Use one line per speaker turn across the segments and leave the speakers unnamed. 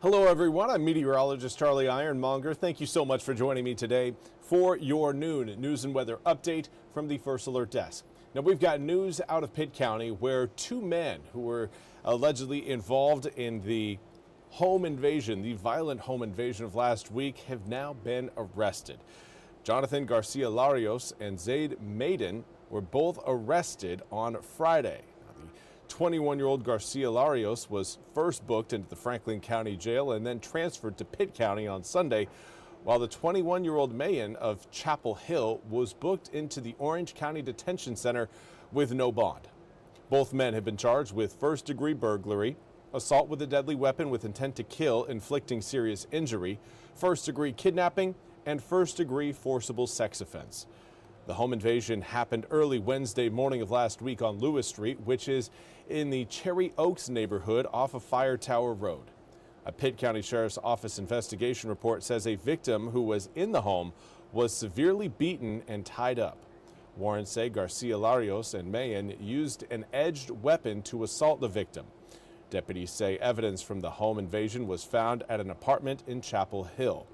Hello everyone, I'm Meteorologist Charlie Ironmonger. Thank you so much for joining me today for your noon news and weather update from the First Alert Desk. Now we've got news out of Pitt County where two men who were allegedly involved in the home invasion, the violent home invasion of last week, have now been arrested. Jonathan Garcia Larios and Zaid Maiden were both arrested on Friday. 21-year-old Garcia Larios was first booked into the Franklin County Jail and then transferred to Pitt County on Sunday, while the 21-year-old Mayan of Chapel Hill was booked into the Orange County Detention Center with no bond. Both men have been charged with first-degree burglary, assault with a deadly weapon with intent to kill, inflicting serious injury, first-degree kidnapping, and first-degree forcible sex offense. The home invasion happened early Wednesday morning of last week on Lewis Street, which is in the Cherry Oaks neighborhood off of Fire Tower Road. A Pitt County Sheriff's Office investigation report says a victim who was in the home was severely beaten and tied up. Warrants say Garcia Larios and Mayan used an edged weapon to assault the victim. Deputies say evidence from the home invasion was found at an apartment in Chapel Hill.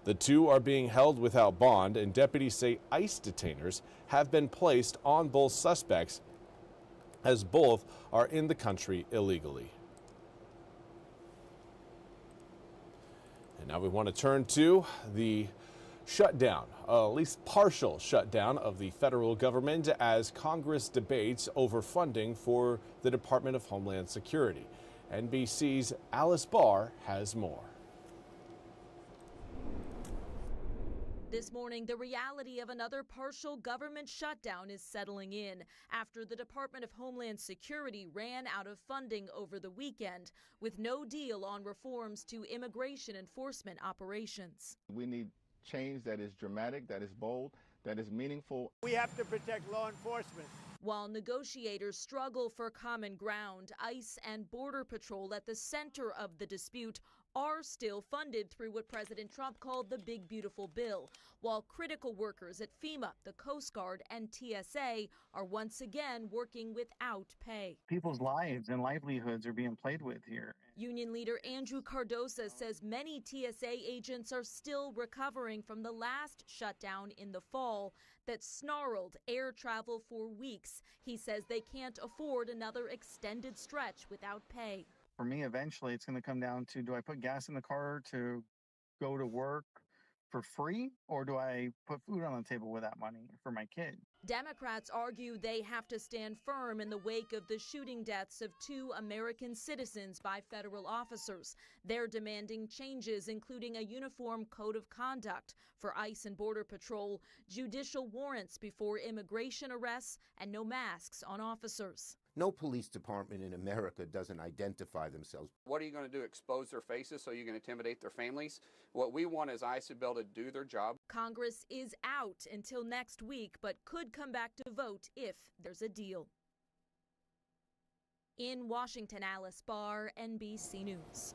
The two are being held without bond, and deputies say ICE detainers have been placed on both suspects as both are in the country illegally. And now we want to turn to the shutdown, at least partial shutdown of the federal government as Congress debates over funding for the Department of Homeland Security. NBC's Alice Barr has more.
This morning, the reality of another partial government shutdown is settling in after the Department of Homeland Security ran out of funding over the weekend with no deal on reforms to immigration enforcement operations.
We need change that is dramatic, that is bold, that is meaningful.
We have to protect law enforcement.
While negotiators struggle for common ground, ICE and Border Patrol at the center of the dispute are still funded through what President Trump called the Big Beautiful Bill, while critical workers at FEMA, the Coast Guard, and TSA are once again working without pay.
People's lives and livelihoods are being played with here.
Union leader Andrew Cardosa says many TSA agents are still recovering from the last shutdown in the fall that snarled air travel for weeks. He says they can't afford another extended stretch without pay.
For me, eventually, it's going to come down to, do I put gas in the car to go to work for free, or do I put food on the table with that money for my kid?
Democrats argue they have to stand firm in the wake of the shooting deaths of two American citizens by federal officers. They're demanding changes, including a uniform code of conduct for ICE and Border Patrol, judicial warrants before immigration arrests, and no masks on officers.
No police department in America doesn't identify themselves.
What are you going to do, expose their faces so you can intimidate their families? What we want is ICE to be able to do their job. Congress
is out until next week, but could come back to vote if there's a deal. In Washington, Alice Barr, NBC News.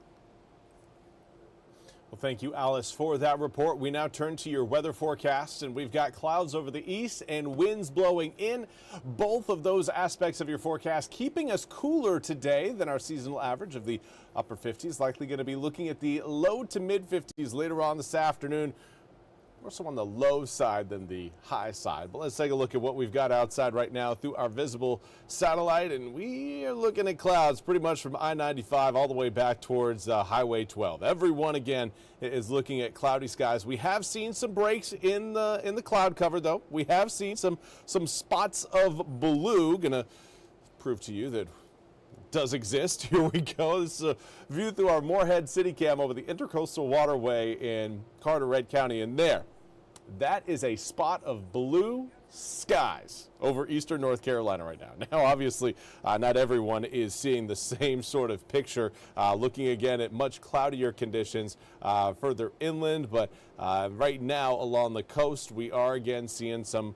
Well, thank you, Alice, for that report. We now turn to your weather forecast, and we've got clouds over the east and winds blowing in. Both of those aspects of your forecast keeping us cooler today than our seasonal average of the upper 50s. Likely going to be looking at the low to mid 50s later on this afternoon. More so on the low side than the high side. But let's take a look at what we've got outside right now through our visible satellite. And we are looking at clouds pretty much from I-95 all the way back towards Highway 12. Everyone, again, is looking at cloudy skies. We have seen some breaks in the cloud cover, though. We have seen some spots of blue. Gonna prove to you that does exist. Here we go. This is a view through our Moorhead City Cam over the Intercoastal Waterway in Carteret County. And there, that is a spot of blue skies over eastern North Carolina right now. Now, obviously, not everyone is seeing the same sort of picture. Looking again at much cloudier conditions further inland, but right now along the coast, we are again seeing some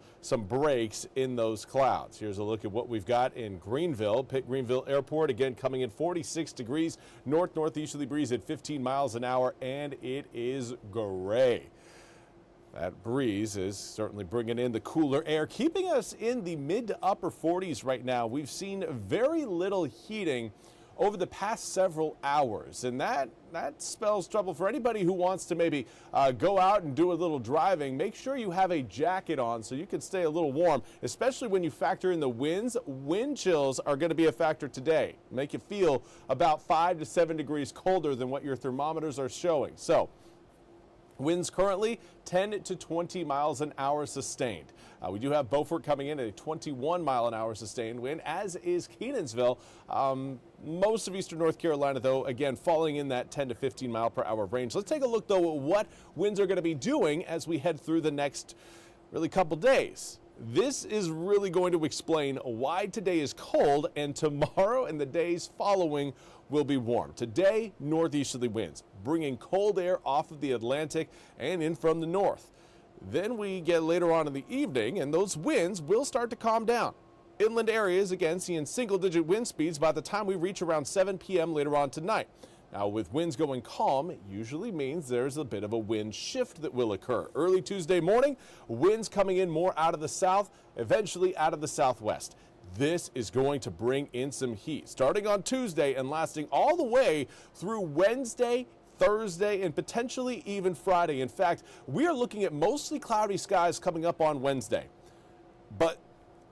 breaks in those clouds. Here's a look at what we've got in Greenville. Pitt Greenville Airport again coming in 46 degrees, northeasterly breeze at 15 miles an hour, and it is gray. That breeze is certainly bringing in the cooler air, keeping us in the mid to upper 40s right now. We've seen very little heating over the past several hours. And that spells trouble for anybody who wants to maybe go out and do a little driving. Make sure you have a jacket on so you can stay a little warm, especially when you factor in the winds. Wind chills are going to be a factor today. Make you feel about 5 to 7 degrees colder than what your thermometers are showing. So winds currently 10 to 20 miles an hour sustained. We do have Beaufort coming in at a 21 mile an hour sustained wind, as is Kenansville. Most of eastern North Carolina, though, again, falling in that 10 to 15 mile per hour range. Let's take a look, though, at what winds are going to be doing as we head through the next really couple days. This is really going to explain why today is cold and tomorrow and the days following will be warm. Today, northeasterly winds, bringing cold air off of the Atlantic and in from the north. Then we get later on in the evening and those winds will start to calm down. Inland areas, again, seeing single-digit wind speeds by the time we reach around 7 p.m. later on tonight. Now, with winds going calm, it usually means there's a bit of a wind shift that will occur. Early Tuesday morning, winds coming in more out of the south, eventually out of the southwest. This is going to bring in some heat, starting on Tuesday and lasting all the way through Wednesday, Thursday, and potentially even Friday. In fact, we are looking at mostly cloudy skies coming up on Wednesday. But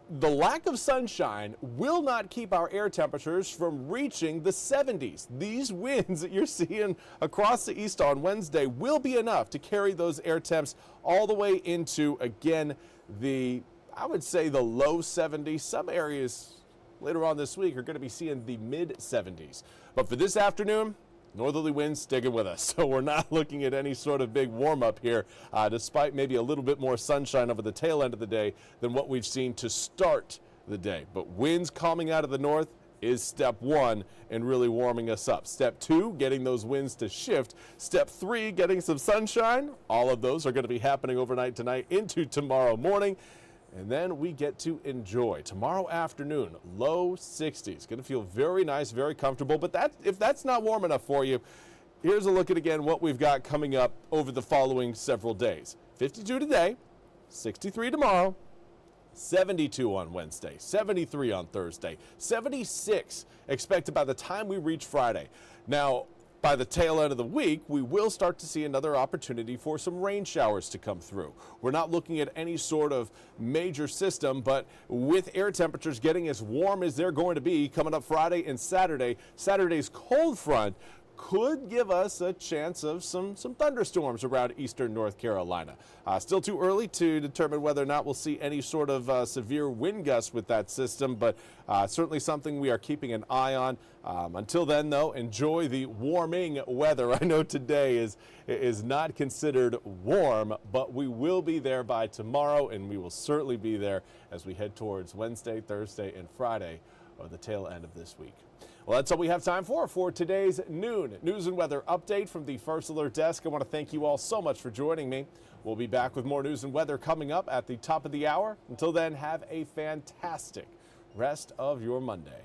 the lack of sunshine will not keep our air temperatures from reaching the 70s. These winds that you're seeing across the east on Wednesday will be enough to carry those air temps all the way into, again, I would say the low 70s. Some areas later on this week are going to be seeing the mid 70s. But for this afternoon, northerly winds sticking with us, so we're not looking at any sort of big warm-up here, despite maybe a little bit more sunshine over the tail end of the day than what we've seen to start the day. But winds calming out of the north is step one in really warming us up. Step two, getting those winds to shift. Step three, getting some sunshine. All of those are going to be happening overnight tonight into tomorrow morning. And then we get to enjoy tomorrow afternoon, low 60s. Going to feel very nice, very comfortable. But if that's not warm enough for you, here's a look at, again, what we've got coming up over the following several days. 52 today, 63 tomorrow, 72 on Wednesday, 73 on Thursday, 76 expected by the time we reach Friday. Now, by the tail end of the week, we will start to see another opportunity for some rain showers to come through. We're not looking at any sort of major system, but with air temperatures getting as warm as they're going to be coming up Friday and Saturday, Saturday's cold front could give us a chance of some thunderstorms around eastern North Carolina. Still too early to determine whether or not we'll see any sort of severe wind gusts with that system, but certainly something we are keeping an eye on. Until then, though, enjoy the warming weather. I know today is not considered warm, but we will be there by tomorrow, and we will certainly be there as we head towards Wednesday, Thursday, and Friday, or the tail end of this week. Well, that's all we have time for today's noon news and weather update from the First Alert Desk. I want to thank you all so much for joining me. We'll be back with more news and weather coming up at the top of the hour. Until then, have a fantastic rest of your Monday.